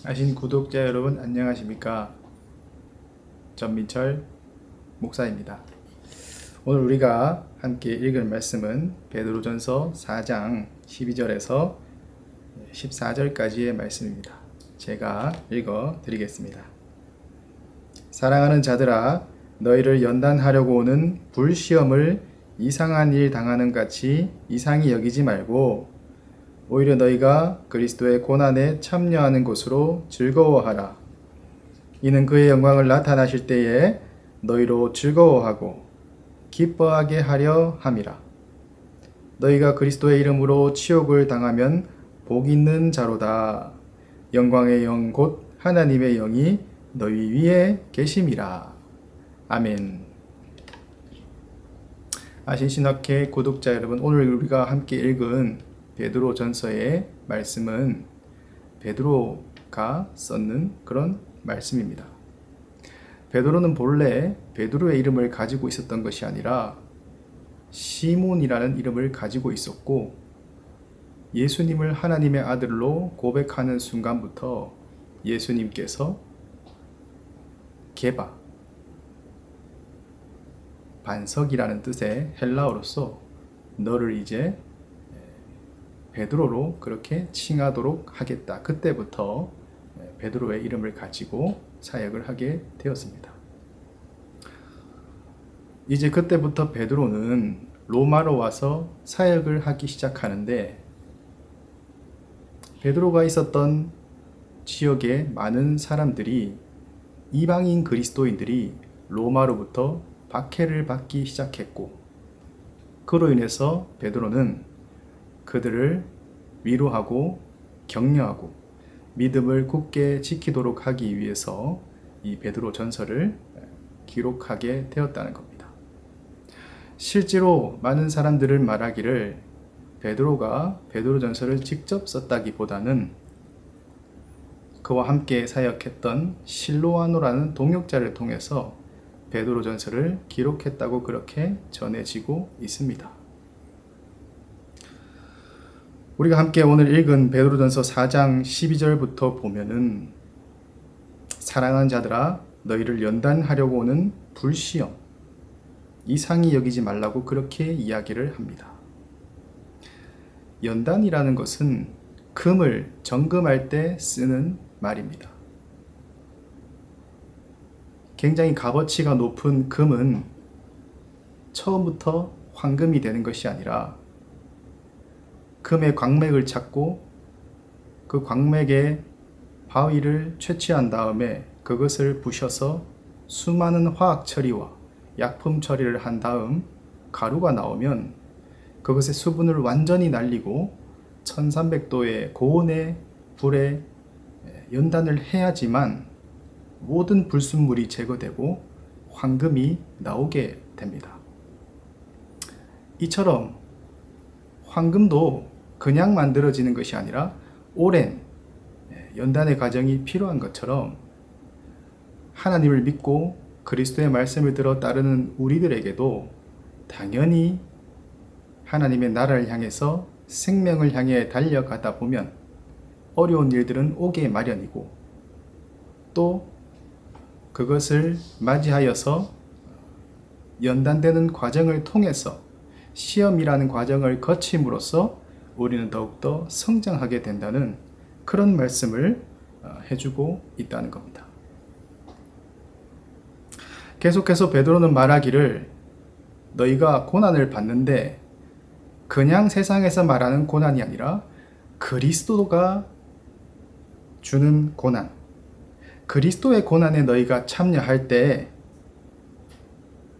아신 구독자 여러분 안녕하십니까? 전민철 목사입니다. 오늘 우리가 함께 읽을 말씀은 베드로전서 4장 12절에서 14절까지의 말씀입니다. 제가 읽어 드리겠습니다. 사랑하는 자들아, 너희를 연단하려고 오는 불시험을 이상한 일 당하는 같이 이상히 여기지 말고 오히려 너희가 그리스도의 고난에 참여하는 것으로 즐거워하라. 이는 그의 영광을 나타나실 때에 너희로 즐거워하고 기뻐하게 하려 함이라. 너희가 그리스도의 이름으로 치욕을 당하면 복 있는 자로다. 영광의 영 곧 하나님의 영이 너희 위에 계심이라. 아멘. 아신 신학회 구독자 여러분, 오늘 우리가 함께 읽은 베드로 전서의 말씀은 베드로가 썼는 그런 말씀입니다. 베드로는 본래 베드로의 이름을 가지고 있었던 것이 아니라 시몬이라는 이름을 가지고 있었고, 예수님을 하나님의 아들로 고백하는 순간부터 예수님께서 게바, 반석이라는 뜻의 헬라어로서 너를 이제 베드로로 그렇게 칭하도록 하겠다. 그때부터 베드로의 이름을 가지고 사역을 하게 되었습니다. 이제 그때부터 베드로는 로마로 와서 사역을 하기 시작하는데, 베드로가 있었던 지역의 많은 사람들이, 이방인 그리스도인들이 로마로부터 박해를 받기 시작했고, 그로 인해서 베드로는 그들을 위로하고 격려하고 믿음을 굳게 지키도록 하기 위해서 이 베드로 전서를 기록하게 되었다는 겁니다. 실제로 많은 사람들을 말하기를 베드로가 베드로 전서를 직접 썼다기보다는 그와 함께 사역했던 실로아노라는 동역자를 통해서 베드로 전서를 기록했다고 그렇게 전해지고 있습니다. 우리가 함께 오늘 읽은 베드로전서 4장 12절부터 보면은 사랑하는 자들아, 너희를 연단하려고 오는 불시험, 이상히 여기지 말라고 그렇게 이야기를 합니다. 연단이라는 것은 금을 정금할 때 쓰는 말입니다. 굉장히 값어치가 높은 금은 처음부터 황금이 되는 것이 아니라 금의 광맥을 찾고 그 광맥에 바위를 채취한 다음에 그것을 부셔서 수많은 화학 처리와 약품 처리를 한 다음 가루가 나오면 그것의 수분을 완전히 날리고 1300도의 고온의 불에 연단을 해야지만 모든 불순물이 제거되고 황금이 나오게 됩니다. 이처럼 황금도 그냥 만들어지는 것이 아니라 오랜 연단의 과정이 필요한 것처럼, 하나님을 믿고 그리스도의 말씀을 들어 따르는 우리들에게도 당연히 하나님의 나라를 향해서 생명을 향해 달려가다 보면 어려운 일들은 오게 마련이고, 또 그것을 맞이하여서 연단되는 과정을 통해서 시험이라는 과정을 거침으로써 우리는 더욱더 성장하게 된다는 그런 말씀을 해주고 있다는 겁니다. 계속해서 베드로는 말하기를 너희가 고난을 받는데 그냥 세상에서 말하는 고난이 아니라 그리스도가 주는 고난, 그리스도의 고난에 너희가 참여할 때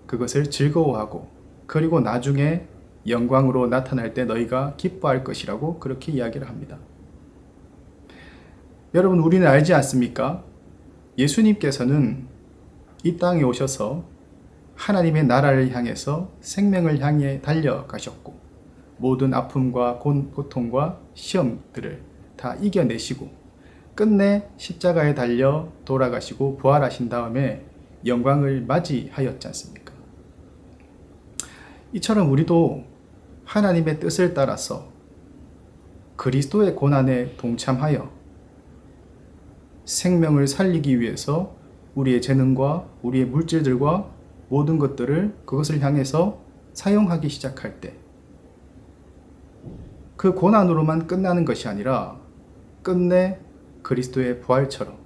그것을 즐거워하고, 그리고 나중에 영광으로 나타날 때 너희가 기뻐할 것이라고 그렇게 이야기를 합니다. 여러분, 우리는 알지 않습니까? 예수님께서는 이 땅에 오셔서 하나님의 나라를 향해서 생명을 향해 달려가셨고, 모든 아픔과 고통과 시험들을 다 이겨내시고 끝내 십자가에 달려 돌아가시고 부활하신 다음에 영광을 맞이하였지 않습니까? 이처럼 우리도 하나님의 뜻을 따라서 그리스도의 고난에 동참하여 생명을 살리기 위해서 우리의 재능과 우리의 물질들과 모든 것들을 그것을 향해서 사용하기 시작할 때 그 고난으로만 끝나는 것이 아니라 끝내 그리스도의 부활처럼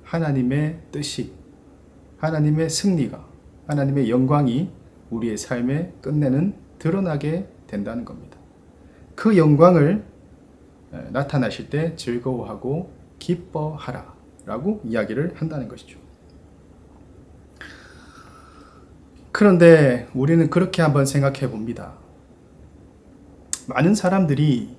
하나님의 뜻이, 하나님의 승리가, 하나님의 영광이 우리의 삶에 끝내는 드러나게 된다는 겁니다. 그 영광을 나타나실 때 즐거워하고 기뻐하라 라고 이야기를 한다는 것이죠. 그런데 우리는 그렇게 한번 생각해 봅니다. 많은 사람들이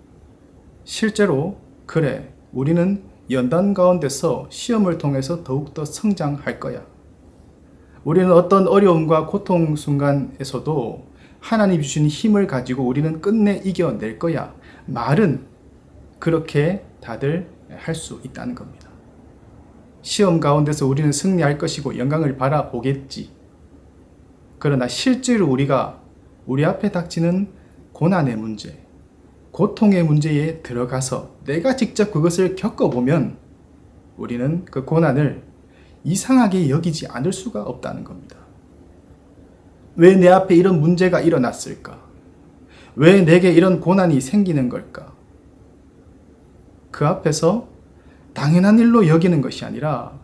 실제로 그래, 우리는 연단 가운데서 시험을 통해서 더욱더 성장할 거야. 우리는 어떤 어려움과 고통 순간에서도 하나님 주신 힘을 가지고 우리는 끝내 이겨낼 거야. 말은 그렇게 다들 할 수 있다는 겁니다. 시험 가운데서 우리는 승리할 것이고 영광을 바라보겠지. 그러나 실제로 우리가 우리 앞에 닥치는 고난의 문제, 고통의 문제에 들어가서 내가 직접 그것을 겪어보면 우리는 그 고난을 이상하게 여기지 않을 수가 없다는 겁니다. 왜 내 앞에 이런 문제가 일어났을까? 왜 내게 이런 고난이 생기는 걸까? 그 앞에서 당연한 일로 여기는 것이 아니라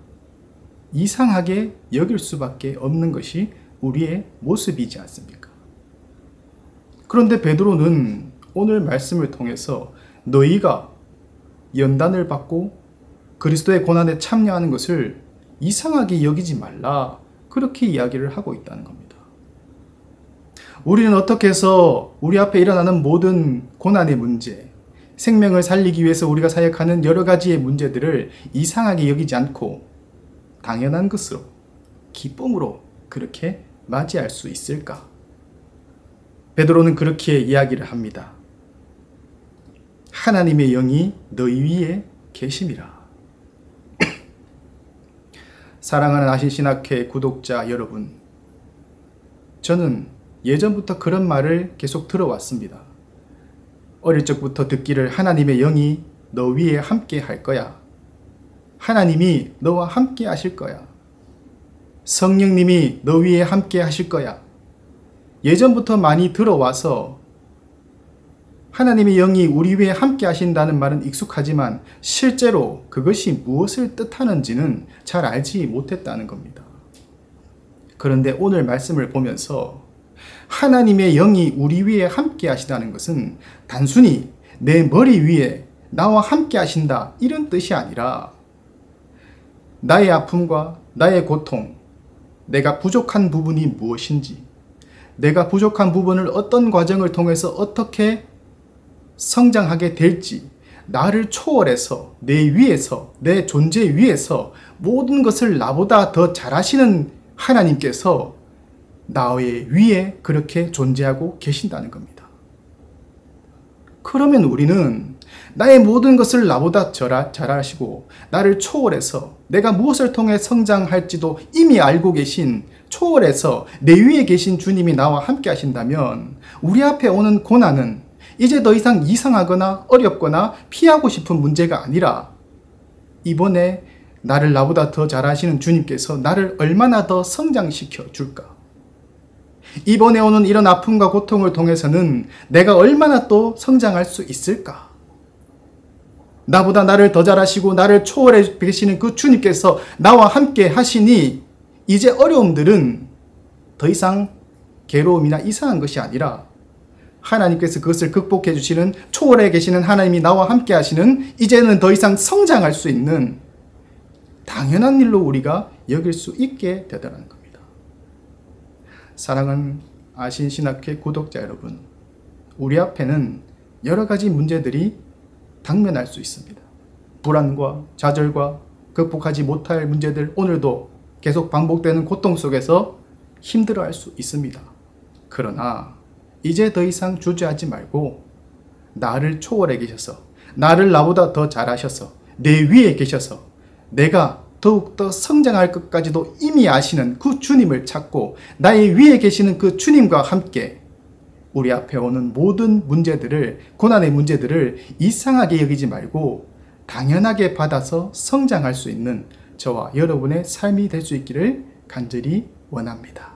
이상하게 여길 수밖에 없는 것이 우리의 모습이지 않습니까? 그런데 베드로는 오늘 말씀을 통해서 너희가 연단을 받고 그리스도의 고난에 참여하는 것을 이상하게 여기지 말라, 그렇게 이야기를 하고 있다는 겁니다. 우리는 어떻게 해서 우리 앞에 일어나는 모든 고난의 문제, 생명을 살리기 위해서 우리가 사역하는 여러 가지의 문제들을 이상하게 여기지 않고 당연한 것으로, 기쁨으로 그렇게 맞이할 수 있을까? 베드로는 그렇게 이야기를 합니다. 하나님의 영이 너희 위에 계심이라. 사랑하는 아신신학회 구독자 여러분, 저는 예전부터 그런 말을 계속 들어왔습니다. 어릴 적부터 듣기를 하나님의 영이 너 위에 함께 할 거야. 하나님이 너와 함께 하실 거야. 성령님이 너 위에 함께 하실 거야. 예전부터 많이 들어와서 하나님의 영이 우리 위에 함께 하신다는 말은 익숙하지만 실제로 그것이 무엇을 뜻하는지는 잘 알지 못했다는 겁니다. 그런데 오늘 말씀을 보면서 하나님의 영이 우리 위에 함께 하시다는 것은 단순히 내 머리 위에 나와 함께 하신다, 이런 뜻이 아니라 나의 아픔과 나의 고통, 내가 부족한 부분이 무엇인지, 내가 부족한 부분을 어떤 과정을 통해서 어떻게 성장하게 될지, 나를 초월해서 내 위에서, 내 존재 위에서 모든 것을 나보다 더 잘하시는 하나님께서 나의 위에 그렇게 존재하고 계신다는 겁니다. 그러면 우리는 나의 모든 것을 나보다 잘하시고 나를 초월해서 내가 무엇을 통해 성장할지도 이미 알고 계신, 초월해서 내 위에 계신 주님이 나와 함께 하신다면 우리 앞에 오는 고난은 이제 더 이상 이상하거나 어렵거나 피하고 싶은 문제가 아니라 이번에 나를 나보다 더 잘하시는 주님께서 나를 얼마나 더 성장시켜 줄까? 이번에 오는 이런 아픔과 고통을 통해서는 내가 얼마나 또 성장할 수 있을까? 나보다 나를 더 잘하시고 나를 초월해 계시는 그 주님께서 나와 함께 하시니 이제 어려움들은 더 이상 괴로움이나 이상한 것이 아니라 하나님께서 그것을 극복해 주시는, 초월해 계시는 하나님이 나와 함께 하시는, 이제는 더 이상 성장할 수 있는 당연한 일로 우리가 여길 수 있게 되더라는 겁니다. 사랑하는 아신신학회 구독자 여러분, 우리 앞에는 여러 가지 문제들이 당면할 수 있습니다. 불안과 좌절과 극복하지 못할 문제들, 오늘도 계속 반복되는 고통 속에서 힘들어할 수 있습니다. 그러나 이제 더 이상 주저하지 말고 나를 초월해 계셔서, 나를 나보다 더 잘하셔서 내 위에 계셔서 내가 더욱더 성장할 것까지도 이미 아시는 그 주님을 찾고 나의 위에 계시는 그 주님과 함께 우리 앞에 오는 모든 문제들을, 고난의 문제들을 이상하게 여기지 말고 당연하게 받아서 성장할 수 있는 저와 여러분의 삶이 될 수 있기를 간절히 원합니다.